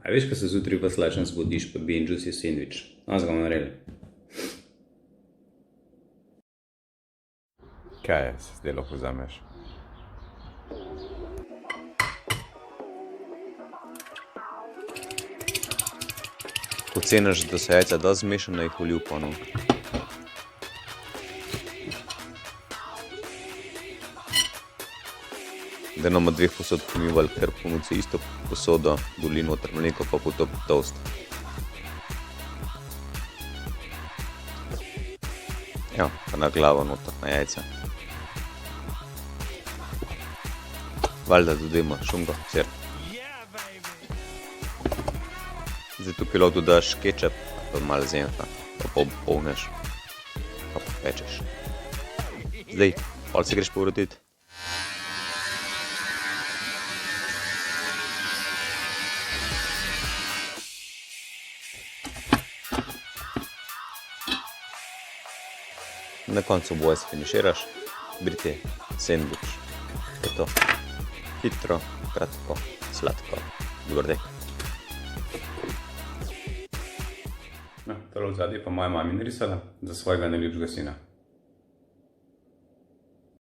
A veš, ko se zjutraj pa slačen zbudiš, pa bi in juicy sandvič. No, ga bomo naredili. Kaj je, se zdaj lahko vzameš? Ko ceniš, da so jajca dosti zmešana, jih vli v ponev. Da nama 2 posod pomival, ker ponudci isto posodo, doli noter mleko, pa potopi toast. Ja, pa na glavo noter, na jajca. Valjda tudi ima šungo, sir. Zdaj tukaj lahko dodaš kečap, pa malo zenfa, pa popolneš, pa popečeš. Zdaj, pol se greš povratiti. Na koncu oboje sfiniširaš, brite sandvič. Je to hitro, kratko, sladko, gordek. No, tole v zadnji pa moja mami narisala za svojega najljubšega sina.